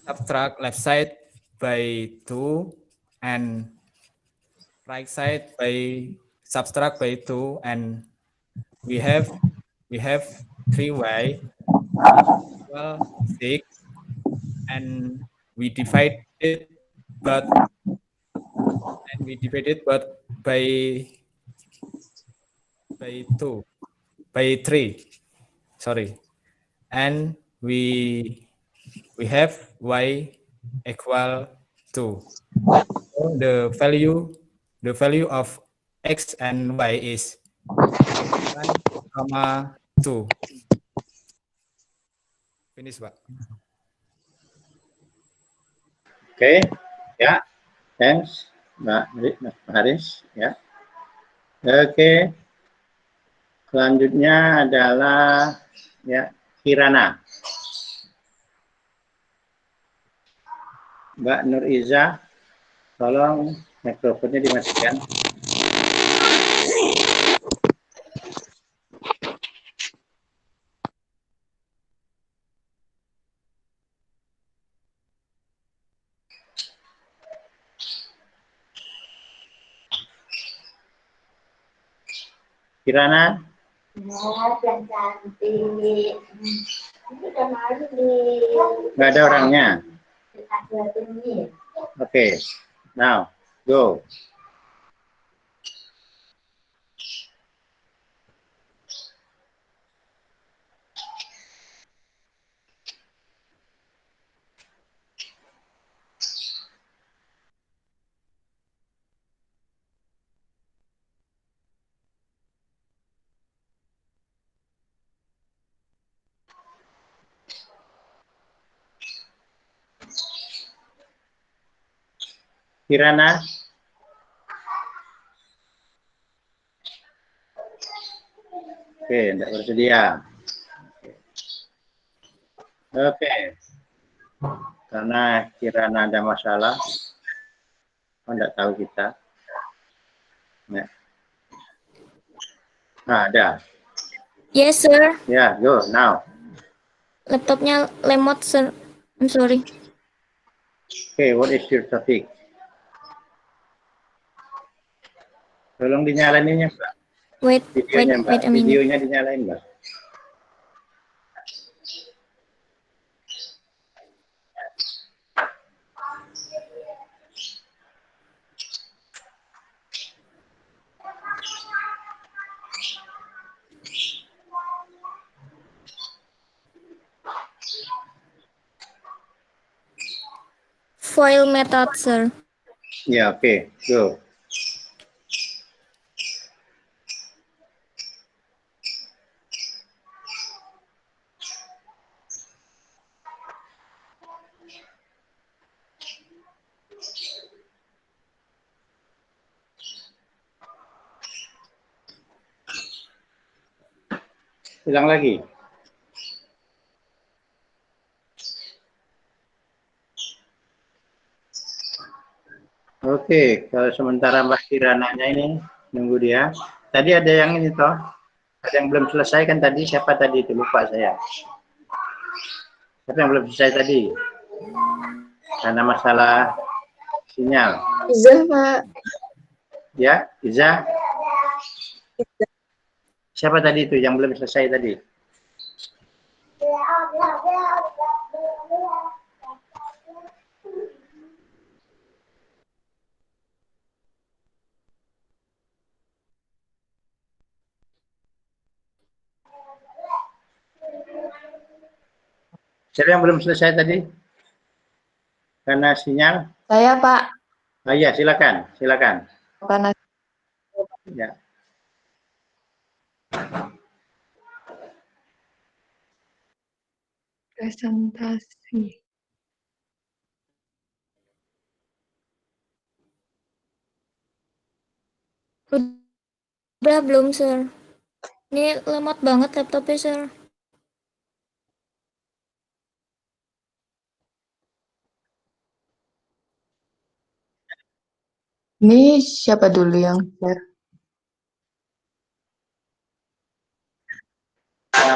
subtract left side by 2 and right side by subtract by 2, and we have 3y equal 6, and we divide it but by 3, sorry, and we have y equal 2. So the value of x and y is 1,2. Finish, Pak. Oke, ya, thanks, Mbak Haris, ya. Oke, selanjutnya adalah ya Kirana. Mbak Nur Iza, tolong mikrofonnya dimatikan. Kirana? Dan cantik. Ini kemarin nih. Nggak ada orangnya. Oke, now go. Kirana? Oke, tidak bersedia. Oke. Karena Kirana ada masalah, tidak tahu kita. Ya. Nah, ada. Yes, sir. Ya, go now. Laptopnya lemot, sir. I'm sorry. Okay, what is your topic? Tolong dinyalainnya, Mbak. Wait Videonya, Mbak. a minute. Videonya dinyalain, Mbak. File method, sir. Ya, oke. Go. Ulang lagi. Oke, kalau sementara Mbak Kirananya ini nunggu dia. Tadi ada yang ini toh, ada yang belum selesai kan tadi, siapa tadi itu lupa saya. Siapa yang belum selesai tadi? Karena masalah sinyal. Iza, Pak. Ya, Iza. Siapa tadi itu yang belum selesai tadi? Siapa yang belum selesai tadi? Karena sinyal? Saya, Pak. Oh iya, silakan, silakan. Karena Ya. presentasi. Udah belum, sir? Ini lemot banget laptopnya, sir. Ini siapa dulu yang share?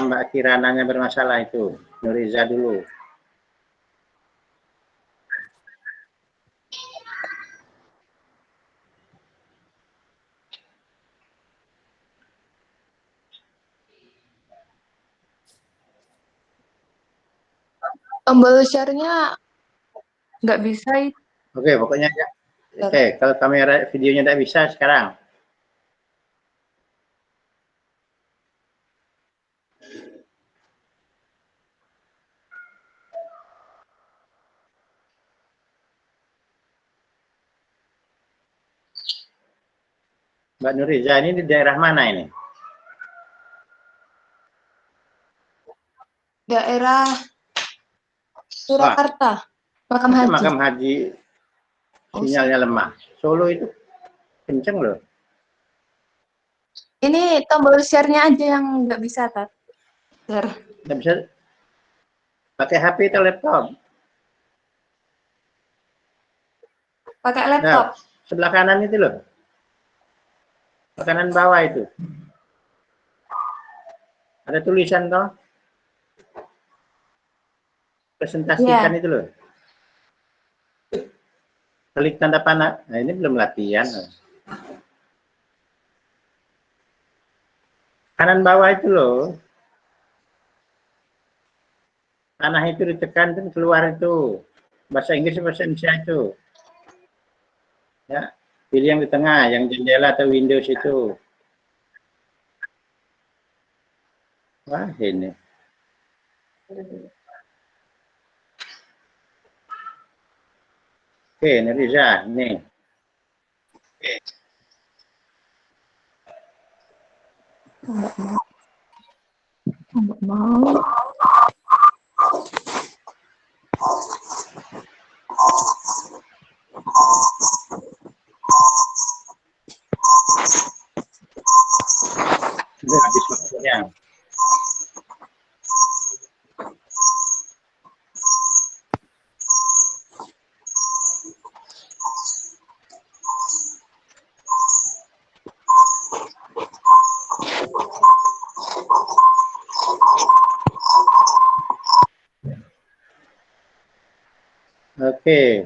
Mbak Kirananya bermasalah itu, Nuriza dulu. Tombol share-nya nggak bisa itu. Oke, pokoknya ya. Oke, kalau kamera videonya tidak bisa sekarang. Mbak Nuriza ini di daerah mana ini? Daerah Surakarta. Makam Haji. Makam Haji sinyalnya lemah. Solo itu kenceng loh. Ini tombol share-nya aja yang nggak bisa, Tat. Share. Nggak bisa pakai HP atau laptop? Pakai laptop. Nah, sebelah kanan itu loh. Kanan bawah itu. Ada tulisan toh? Presentasikan itu loh. Klik tanda panah. Nah, ini belum latihan. Kanan bawah itu loh. Tanah itu ditekan itu keluar itu. Bahasa Inggris bahasa Indonesia itu. Ya, pilih yang di tengah, yang jendela atau Windows itu. Wah, ini. Oke, ini Riza, ini. Nggak mau. Sudah habis waktunya. Oke.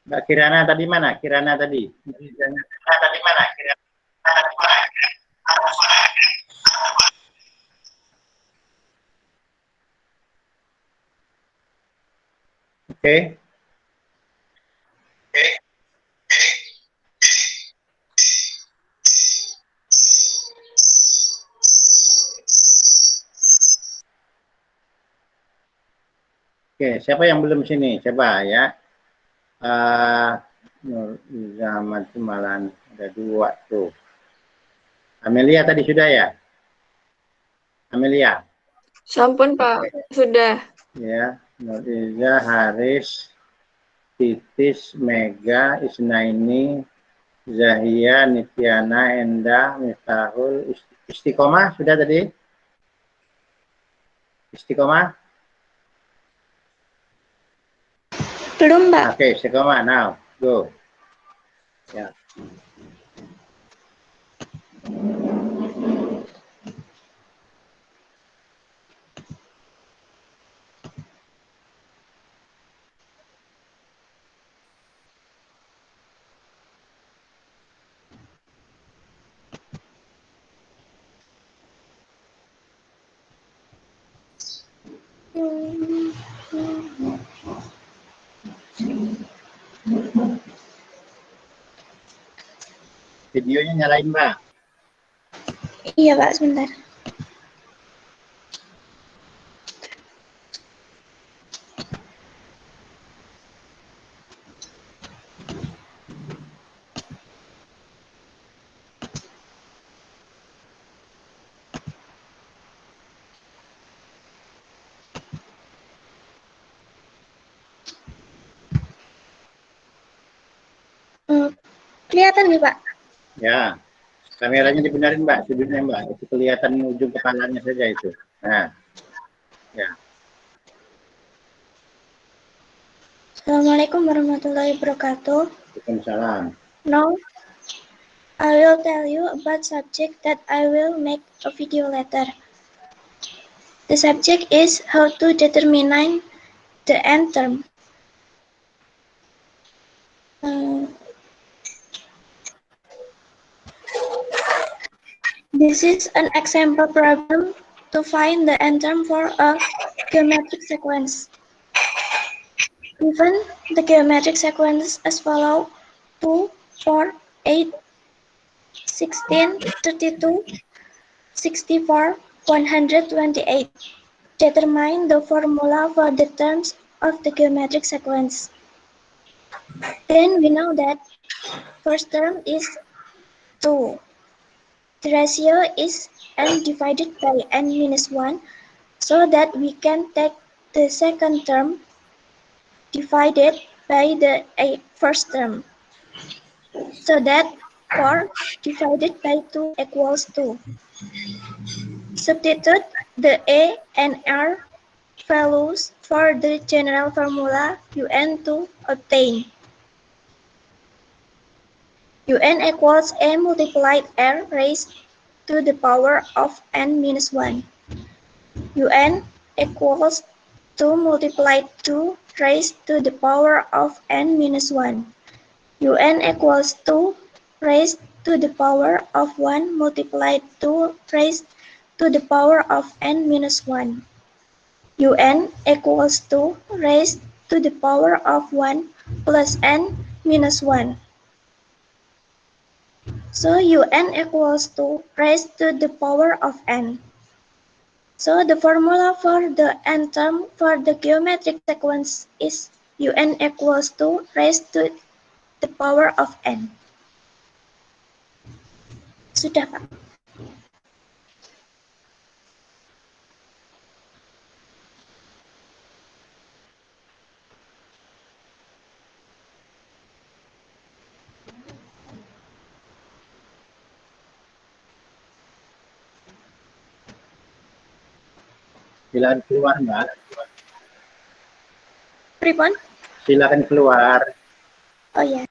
Mbak Kirana tadi mana? Kirana tadi. Tadi mana? Kirana. Oke. Oke, siapa yang belum sini? Coba ya. Zaman Malan ada 2 tuh. Amelia tadi sudah ya? Amelia. Sampun Pak, sudah. Ya, Nuriza, Haris, Titis, Mega, Isnaini, Zahia, Nityana, Endah, Miftahul, Istiqomah sudah tadi? Istiqomah? Belum, Mbak. Oke, Istiqomah, now, go. Ya. Videonya nyalain, Mbak. Iya, Pak, sebentar. Kelihatan nih, Pak? Ya, kameranya dibenerin, Mbak, sudutnya, Mbak. Itu kelihatan ujung kepalanya saja itu. Nah, ya. Assalamualaikum warahmatullahi wabarakatuh. Waalaikumsalam. Now, I will tell you about subject that I will make a video later. The subject is how to determine the end term. This is an example problem to find the end term for a geometric sequence. Given the geometric sequence as follows: 2, 4, 8, 16, 32, 64, 128. Determine the formula for the terms of the geometric sequence. Then we know that first term is 2. The ratio is n divided by n minus 1, so that we can take the second term divided by the first term, so that 4 divided by 2 equals 2. Substitute the A and R values for the general formula UN to obtain. UN equals A multiplied R raised to the power of n minus 1. UN equals 2 multiplied 2 raised to the power of n minus 1. UN equals 2 raised to the power of 1 multiplied 2 raised to the power of n minus 1. Un equals to raised to the power of 1 plus n minus 1. So Un equals to raised to the power of n. So the formula for the n term for the geometric sequence is Un equals to raised to the power of n. Sudah, Pak. Silakan keluar, Mbak. Pripun? Silakan keluar. Oh ya.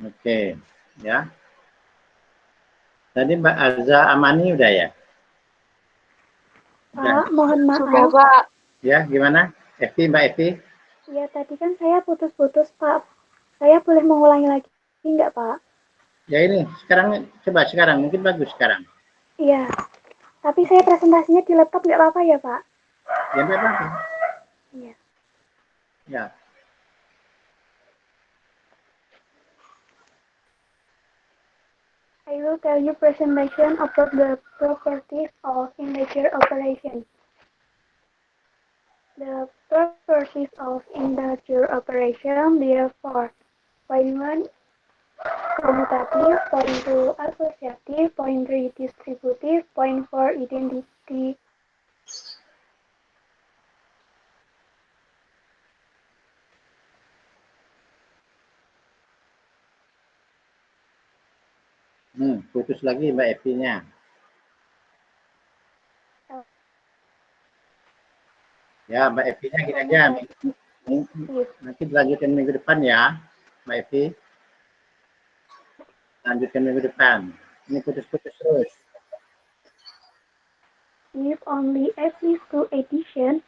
Oke, ya. Tadi Mbak Azza Amani udah ya? Pak, mohon maaf. Sudah, Pak. Ya, gimana? Evi, Mbak Evi? Ya, tadi kan saya putus-putus, Pak. Saya boleh mengulangi lagi enggak, Pak? Ya ini, sekarang coba sekarang, mungkin bagus sekarang. Iya. Tapi saya presentasinya di laptop nggak apa-apa ya, Pak? Ya, nggak apa-apa. Iya. Ya. I will tell you presentation about the properties of integer operation. The properties of integer operation, therefore, point 1 commutative, point 2 associative, point 3 distributive, point 4 identity. Putus lagi Mbak Evi-nya. Ya, Mbak Evi-nya gini aja. Nanti dilanjutkan minggu depan ya, Mbak Evi. Lanjutkan minggu depan. Ini putus-putus terus. If only f is to addition.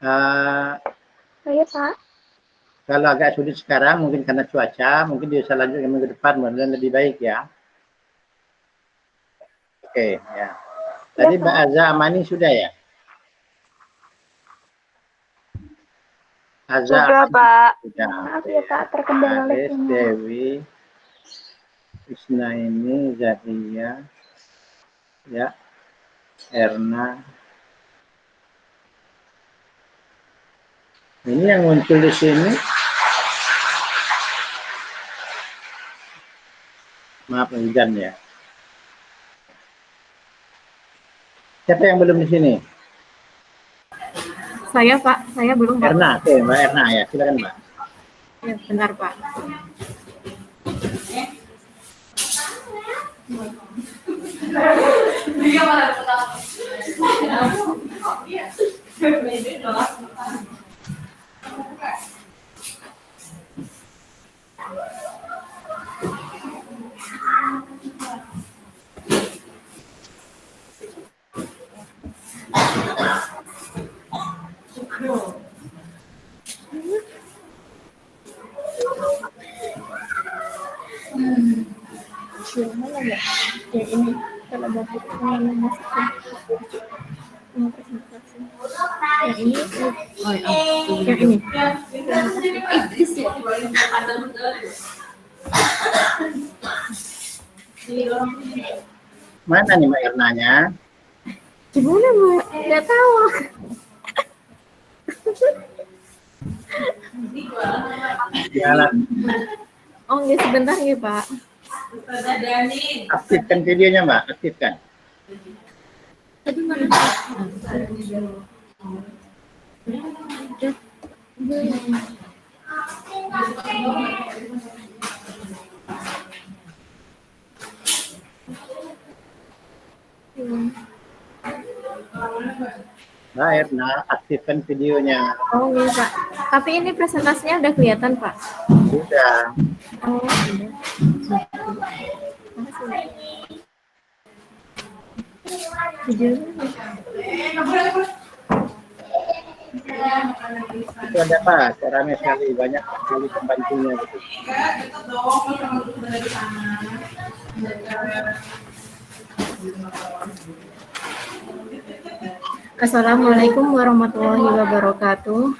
Saya, Pak. Kalau agak sulit sekarang, mungkin karena cuaca, mungkin bisa lanjutkan minggu depan, mudah-mudahan lebih baik ya. Oke, ya. Tadi Mbak Azza Amani sudah ya? Azza Sudah, Amani. Pak. Sudah. Maaf ya, Pak, terkendala Aris, listriknya. Dewi, Isnaini, Zahia, ya, Erna. Ini yang muncul di sini. Maaf, hujan ya. Siapa yang belum di sini? Saya, Pak. Saya belum, Pak. Erna, oke, Mbak Erna ya. Silakan, Mbak. Ya, benar, Pak. Mana ya? Ya ini kalau bapak ini masukin presentasi. Yang ini, yang ini. Mana nih Mbak Ernanya? Gimana, Mbak? Nggak tahu. Jalan. Oh, nggak sebentar ya, Pak. Aktifkan videonya, Mbak. Aktifkan. Tadi mana? Mbak Erna, aktifkan videonya. Oh, iya, Pak. Tapi ini presentasinya udah kelihatan, Pak. Sudah. Oh, sudah. Videonya. Itu ada Pak, ramai sekali, banyak sekali pembantunya gitu. Assalamualaikum warahmatullahi wabarakatuh.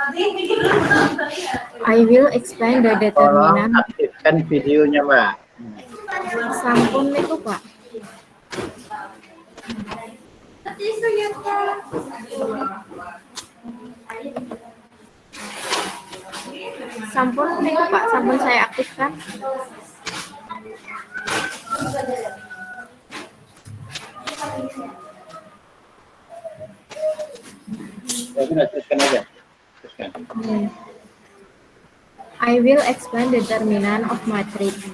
I will explain the Tolong determinant. aktifkan videonya, Mbak. Sampun itu, Pak. Sampun itu, Pak. Sampun saya aktifkan. Ya, sudah, teruskan aja. Teruskan. I will explain the determinant of matrix.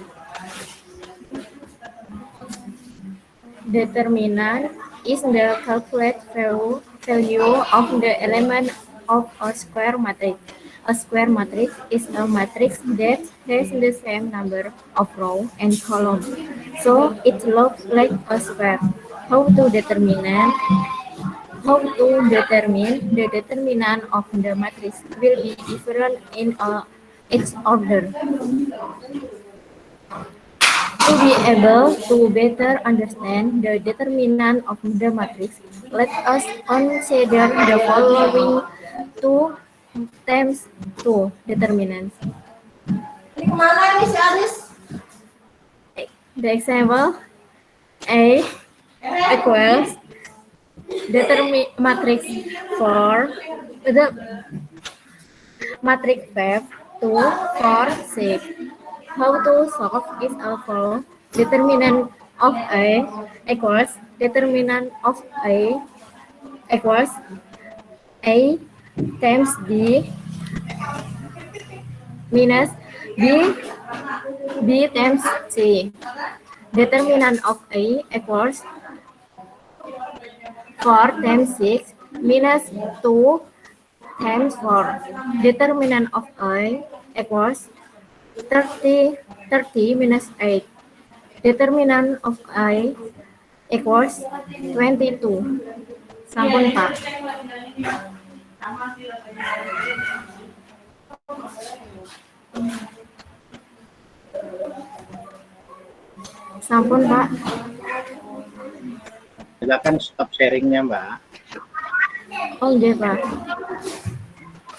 Determinant is the calculated value of the element of a square matrix. A square matrix is a matrix that has the same number of rows and columns, so it looks like a square. How to determine the determinant of the matrix will be different in its order. To be able to better understand the determinant of the matrix, let us consider the following two times two determinants. The example A equals matrix 4 the matrix 5 2 4 6. How to solve is as follows. Determinant of A equals determinant of A equals A times B minus B times C. Determinant of A equals 4 times 6 minus 2 times 4. Determinant of A equals 30 minus 8. Determinant of I equals 22. Sampun, Pak. Sampun, Pak. Silakan stop sharingnya, Mbak. Oh, iya, Pak.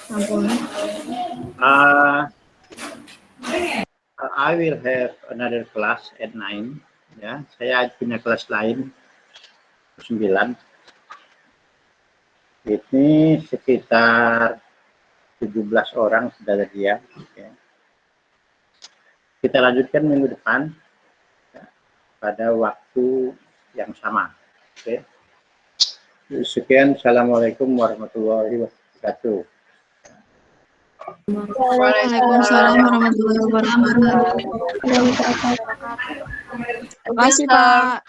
Sampun. I will have another class at 9. Ya, saya punya kelas lain 9. Ini sekitar 17 orang sudah ada dia. Ya. Kita lanjutkan minggu depan ya, pada waktu yang sama. Oke. Sekian, assalamualaikum warahmatullahi wabarakatuh. Waalaikumsalam warahmatullahi wabarakatuh. Terima kasih, Pak.